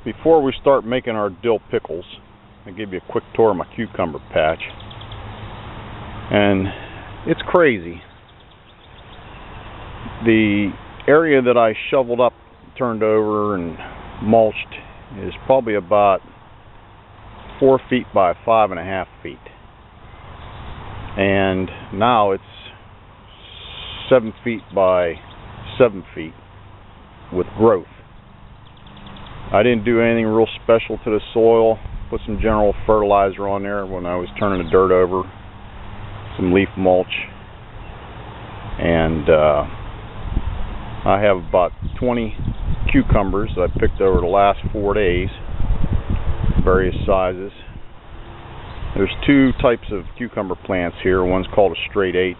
Before we start making our dill pickles, I'll give you a quick tour of my cucumber patch. And it's crazy. The area that I shoveled up, turned over, and mulched is probably about 4 feet by 5.5 feet. And now it's 7 feet by 7 feet with growth. I didn't do anything real special to the soil. Put some general fertilizer on there when I was turning the dirt over, some leaf mulch, and I have about 20 cucumbers that I picked over the last 4 days, various sizes. There's two types of cucumber plants here. One's called a straight 8,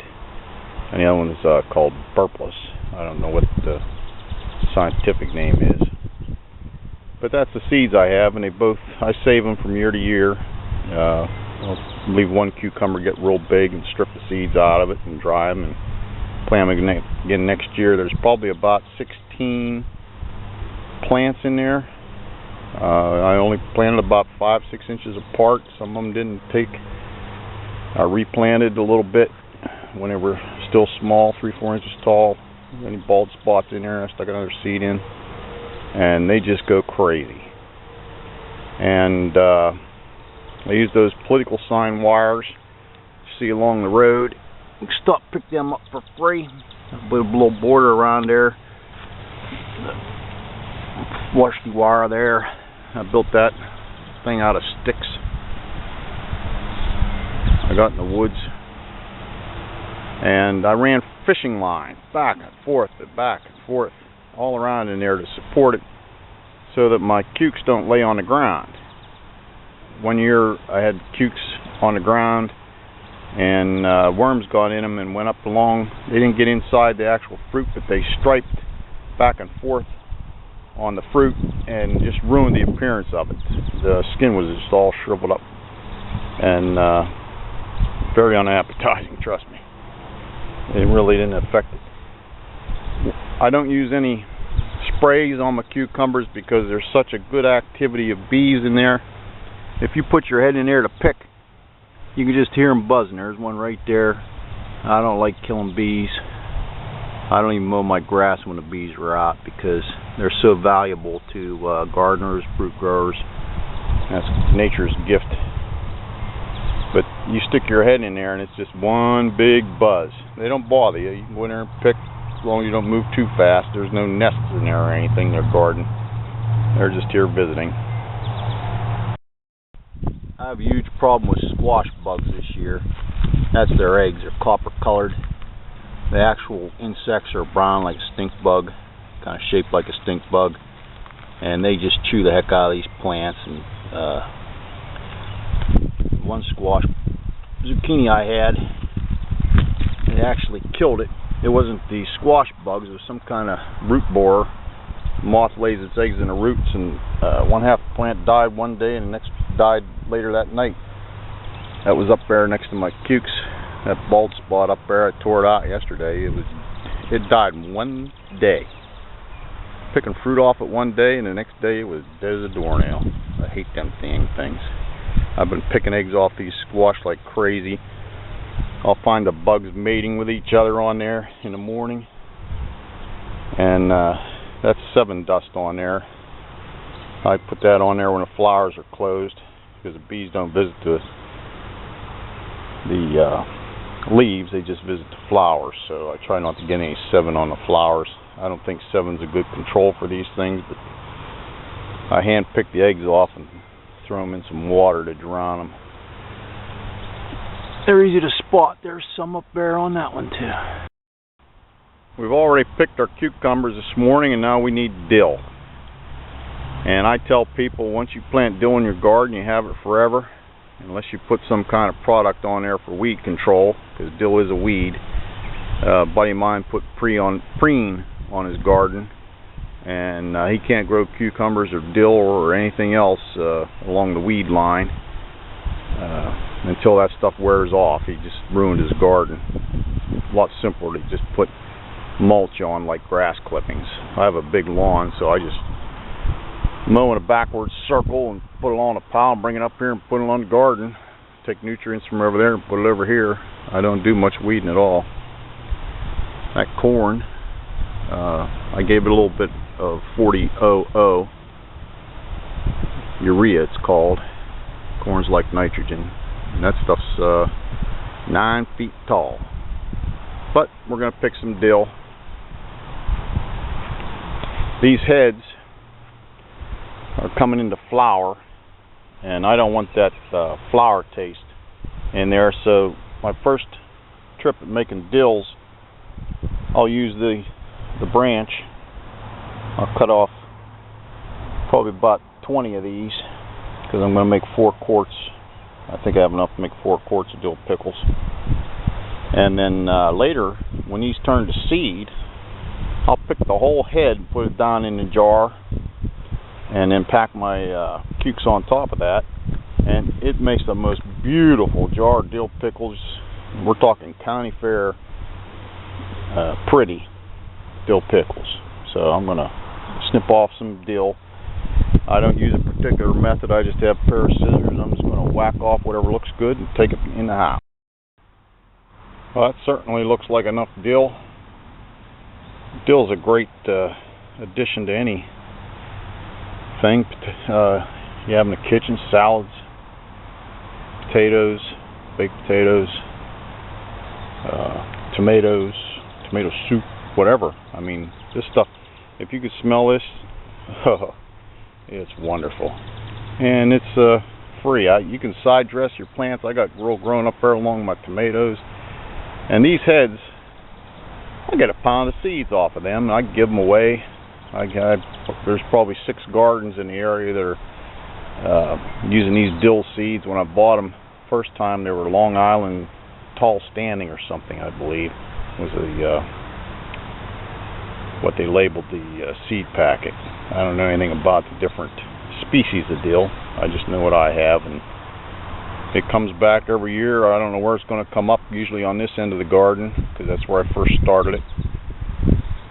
and the other one is called burpless. I don't know what the scientific name is. But that's the seeds I have, and I save them from year to year. I'll leave one cucumber get real big and strip the seeds out of it and dry them and plant them again next year. There's probably about 16 plants in there. I only planted about 5-6 inches apart. Some of them didn't take. I replanted a little bit when they were still small, 3-4 inches tall. Any bald spots in there, I stuck another seed in. And they just go crazy. And I use those political sign wires you see along the road. You can stop, pick them up for free. I put a little border around there. Washy wire there. I built that thing out of sticks I got in the woods. And I ran fishing line back and forth all around in there to support it so that my cukes don't lay on the ground. One year I had cukes on the ground and worms got in them and went up along. They didn't get inside the actual fruit, but they striped back and forth on the fruit and just ruined the appearance of it. The skin was just all shriveled up and very unappetizing, trust me. It really didn't affect it. I don't use any sprays on my cucumbers because there's such a good activity of bees in there. If you put your head in there to pick, you can just hear them buzzing. There's one right there. I don't like killing bees. I don't even mow my grass when the bees are out because they're so valuable to gardeners, fruit growers. That's nature's gift. But you stick your head in there and it's just one big buzz. They don't bother you. You can go in there and pick as long as you don't move too fast. There's no nests in there or anything. They're garden. They're just here visiting. I have a huge problem with squash bugs this year. That's their eggs. They're copper colored. The actual insects are brown like a stink bug, kind of shaped like a stink bug, and they just chew the heck out of these plants. And one squash zucchini I had, it actually killed it. It wasn't the squash bugs, it was some kind of root borer. Moth lays its eggs in the roots, and one half the plant died one day and the next died later that night. That was up there next to my cukes. That bald spot up there, I tore it out yesterday. It died in one day. Picking fruit off it one day and the next day it was dead as a doornail. I hate them dang things. I've been picking eggs off these squash like crazy. I'll find the bugs mating with each other on there in the morning. And that's 7 dust on there. I put that on there when the flowers are closed because the bees don't visit the leaves, they just visit the flowers. So I try not to get any 7 on the flowers. I don't think 7's a good control for these things, but I hand pick the eggs off and throw them in some water to drown them. They're easy to spot. There's some up there on that one too. We've already picked our cucumbers this morning and now we need dill. And I tell people once you plant dill in your garden you have it forever, unless you put some kind of product on there for weed control, because dill is a weed. A buddy of mine put preen on his garden, and he can't grow cucumbers or dill or anything else along the weed line until that stuff wears off. He just ruined his garden. A lot simpler to just put mulch on like grass clippings. I have a big lawn, so I just mow in a backwards circle and put it on a pile and bring it up here and put it on the garden. Take nutrients from over there and put it over here. I don't do much weeding at all. That corn, I gave it a little bit of 40-00 urea, it's called. Corn's like nitrogen, and that stuff's 9 feet tall. But we're going to pick some dill. These heads are coming into flower, and I don't want that flower taste in there, so my first trip at making dills, I'll use the branch. I'll cut off probably about 20 of these because I'm going to make 4 quarts. I think I have enough to make 4 quarts of dill pickles. And then later, when these turn to seed, I'll pick the whole head and put it down in the jar and then pack my cukes on top of that, and it makes the most beautiful jar of dill pickles. We're talking county fair pretty dill pickles. So I'm going to snip off some dill. I don't use a particular method. I just have a pair of scissors. I'm just going to whack off whatever looks good and take it in the house. Well, that certainly looks like enough dill. Dill's a great addition to anything you have in the kitchen. Salads, potatoes, baked potatoes, tomatoes, tomato soup, whatever. I mean, this stuff, if you could smell this, it's wonderful. And it's free. You can side dress your plants. I got real growing up there along my tomatoes. And these heads, I get a pound of seeds off of them, and I give them away. There's probably 6 gardens in the area that are using these dill seeds. When I bought them first time, they were Long Island tall standing or something, I believe, was what they labeled the seed packet. I don't know anything about the different species of dill. I just know what I have, and it comes back every year. I don't know where it's going to come up, usually on this end of the garden, because that's where I first started it.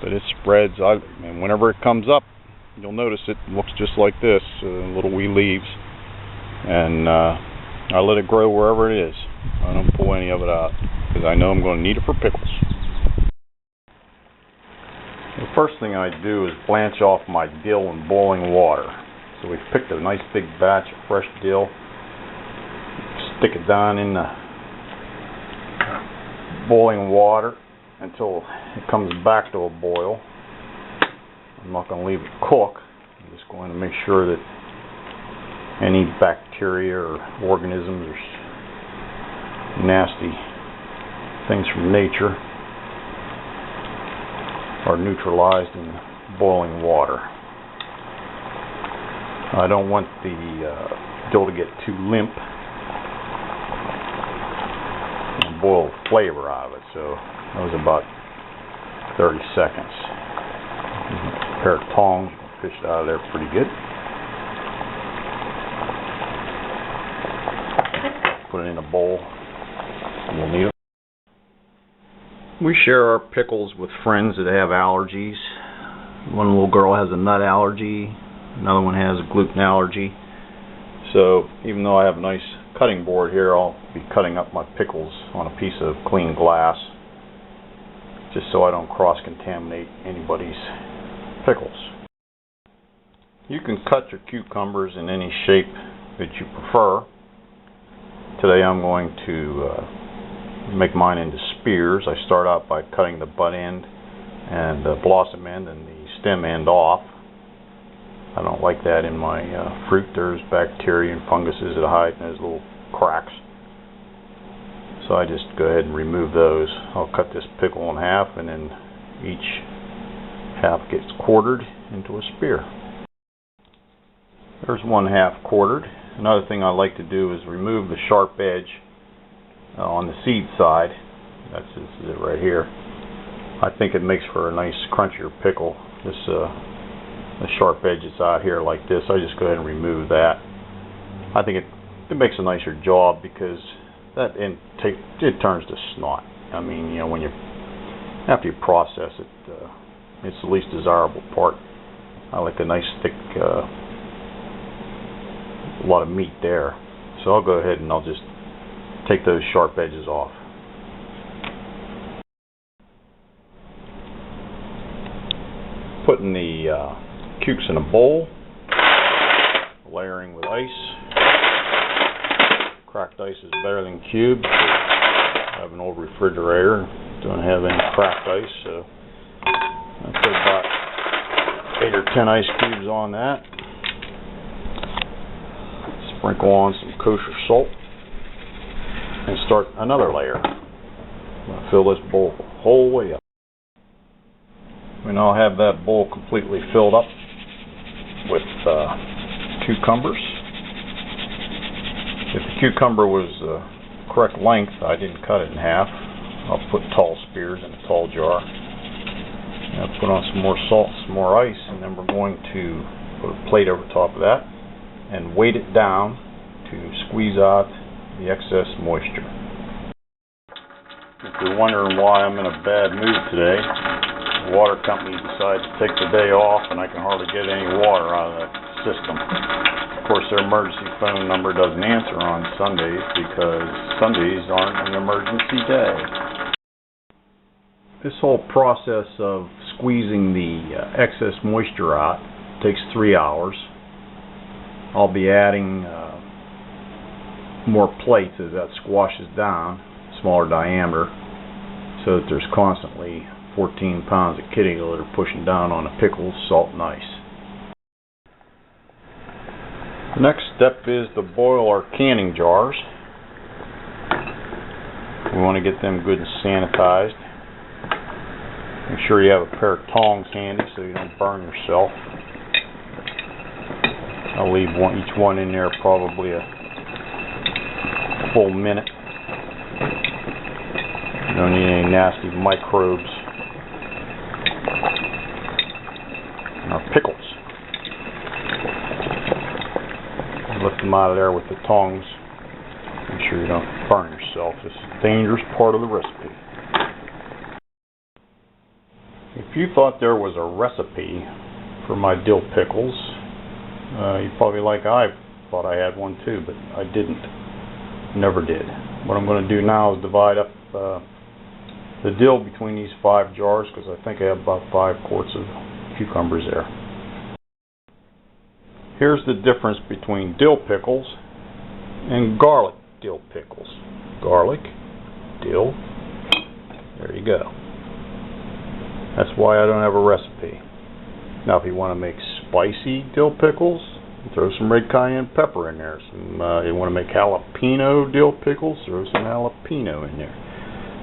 But it spreads, and whenever it comes up, you'll notice it looks just like this, little wee leaves. And I let it grow wherever it is. I don't pull any of it out, because I know I'm going to need it for pickles. The first thing I do is blanch off my dill in boiling water. So we've picked a nice big batch of fresh dill. Stick it down in the boiling water until it comes back to a boil. I'm not going to leave it cook. I'm just going to make sure that any bacteria or organisms or nasty things from nature are neutralized in boiling water. I don't want the dill to get too limp and boil the flavor out of it, so that was about 30 seconds. A pair of tongs, fish it out of there pretty good. Put it in a bowl. We'll need it. We share our pickles with friends that have allergies. One little girl has a nut allergy. Another one has a gluten allergy. So even though I have a nice cutting board here, I'll be cutting up my pickles on a piece of clean glass, just so I don't cross-contaminate anybody's pickles. You can cut your cucumbers in any shape that you prefer. Today I'm going to make mine into spears. I start out by cutting the butt end and the blossom end and the stem end off. I don't like that in my fruit. There's bacteria and funguses that hide in those little cracks. So I just go ahead and remove those. I'll cut this pickle in half, and then each half gets quartered into a spear. There's one half quartered. Another thing I like to do is remove the sharp edge on the seed side. This is it right here. I think it makes for a nice crunchier pickle. The sharp edge that's out here like this, I just go ahead and remove that. I think it makes a nicer job, because that end it turns to snot. I mean, you know, when after you process it, it's the least desirable part. I like a nice thick a lot of meat there. So I'll go ahead and I'll just take those sharp edges off. Putting the cukes in a bowl, layering with ice. Cracked ice is better than cubed. I have an old refrigerator, don't have any cracked ice, so I'll put about 8 or 10 ice cubes on that. Sprinkle on some kosher salt and start another layer. I'm going to fill this bowl the whole way up. And I'll have that bowl completely filled up with cucumbers. If the cucumber was correct length, I didn't cut it in half. I'll put tall spears in a tall jar. I'll put on some more salt, some more ice, and then we're going to put a plate over top of that and weight it down to squeeze out the excess moisture. If you're wondering why I'm in a bad mood today, the water company decided to take the day off and I can hardly get any water out of the system. Of course, their emergency phone number doesn't answer on Sundays because Sundays aren't an emergency day. This whole process of squeezing the excess moisture out takes 3 hours. I'll be adding more plates as that squashes down, smaller diameter, so that there's constantly 14 pounds of kitty litter pushing down on the pickles, salt, and ice. The next step is to boil our canning jars. We want to get them good and sanitized. Make sure you have a pair of tongs handy so you don't burn yourself. I'll leave each one in there probably a full minute. You don't need any nasty microbes. And our pickles. Lift them out of there with the tongs. Make sure you don't burn yourself. This is a dangerous part of the recipe. If you thought there was a recipe for my dill pickles, you'd probably like I thought I had one too, but I didn't. Never did. What I'm going to do now is divide up the dill between these 5 jars because I think I have about 5 quarts of cucumbers there. Here's the difference between dill pickles and garlic dill pickles. Garlic, dill, there you go. That's why I don't have a recipe. Now if you want to make spicy dill pickles, throw some red cayenne pepper in there. You want to make jalapeno dill pickles, throw some jalapeno in there.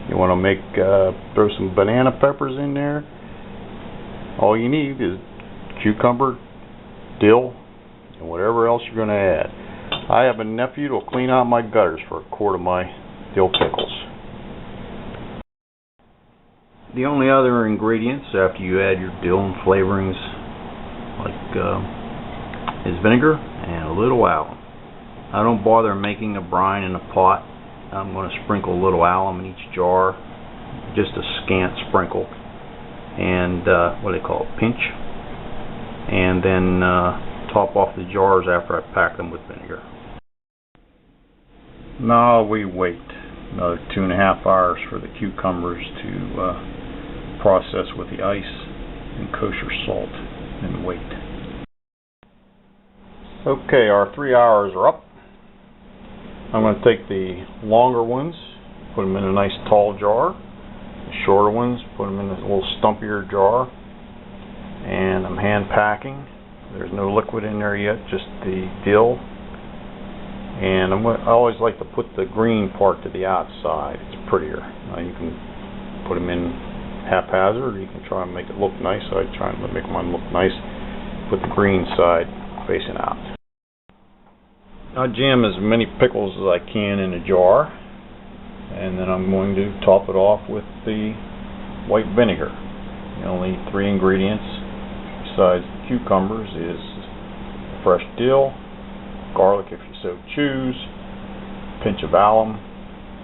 You want to make throw some banana peppers in there. All you need is cucumber, dill, and whatever else you're going to add. I have a nephew that'll clean out my gutters for a quart of my dill pickles. The only other ingredients after you add your dill and flavorings is vinegar and a little alum. I don't bother making a brine in a pot. I'm going to sprinkle a little alum in each jar, just a scant sprinkle, and what do they call it, pinch, and then top off the jars after I pack them with vinegar. Now we wait another 2.5 hours for the cucumbers to process with the ice and kosher salt, and wait. Okay, our 3 hours are up. I'm going to take the longer ones, put them in a nice tall jar. The shorter ones, put them in a little stumpier jar. And I'm hand packing. There's no liquid in there yet, just the dill. And I always like to put the green part to the outside. It's prettier. Now you can put them in haphazard, or you can try and make it look nice. I try and make mine look nice. Put the green side facing out. I jam as many pickles as I can in a jar, and then I'm going to top it off with the white vinegar. The only 3 ingredients besides cucumbers is fresh dill, garlic if you so choose, a pinch of alum,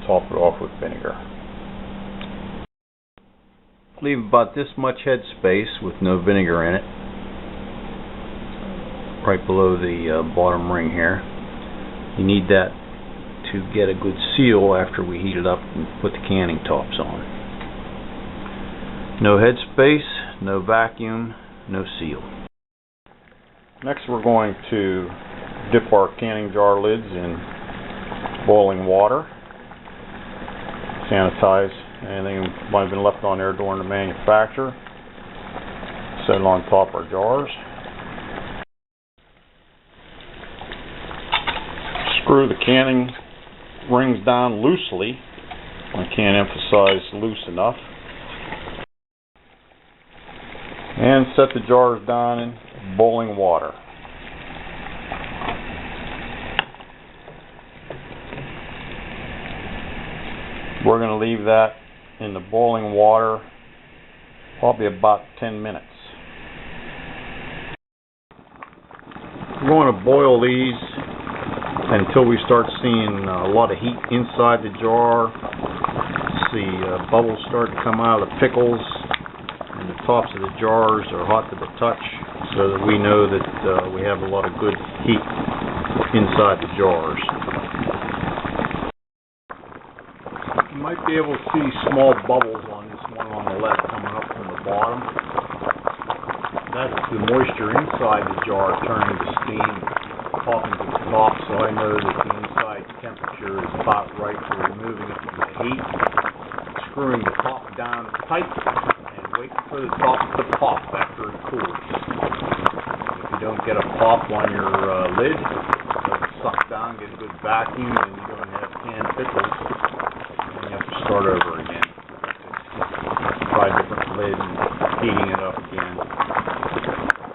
top it off with vinegar. Leave about this much head space with no vinegar in it, right below the bottom ring here. You need that to get a good seal after we heat it up and put the canning tops on. No headspace, no vacuum, no seal. Next we're going to dip our canning jar lids in boiling water. Sanitize anything that might have been left on there during the manufacture. Set it on top of our jars. Screw the canning rings down loosely. I can't emphasize loose enough. And set the jars down in boiling water. We're going to leave that in the boiling water probably about 10 minutes. We're going to boil these until we start seeing a lot of heat inside the jar. See bubbles start to come out of the pickles, and the tops of the jars are hot to the touch, so that we know that we have a lot of good heat inside the jars. You might be able to see small bubbles on this one on the left coming up from the bottom. That's the moisture inside the jar turning to steam, popping to the top, so I know that the inside temperature is about right for removing it from the heat. Screwing the top down tight and waiting for the top to pop after it cools. If you don't get a pop on your lid, it'll suck down, get a good vacuum, and you don't have canned pickles. You have to start over again. Try a different lid and heating it up again,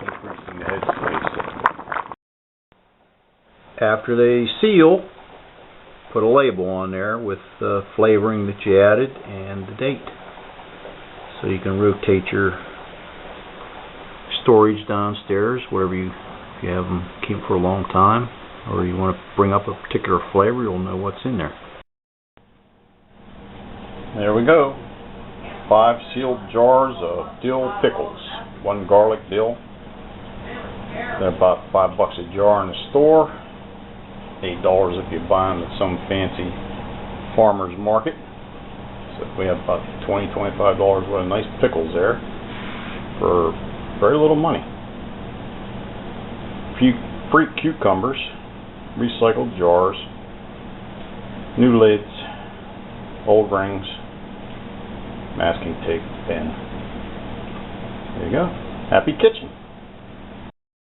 increasing the headspace. After they seal, put a label on there with the flavoring that you added and the date, so you can rotate your storage downstairs, wherever if you have them keep for a long time, or you want to bring up a particular flavor, you'll know what's in there. There we go. 5 sealed jars of dill pickles. 1 garlic dill. They're about $5 a jar in the store. $8 if you buy them at some fancy farmer's market. So we have about $20–25 worth of nice pickles there for very little money. Few free cucumbers, recycled jars, new lids, old rings, masking tape, pen. There you go. Happy kitchen.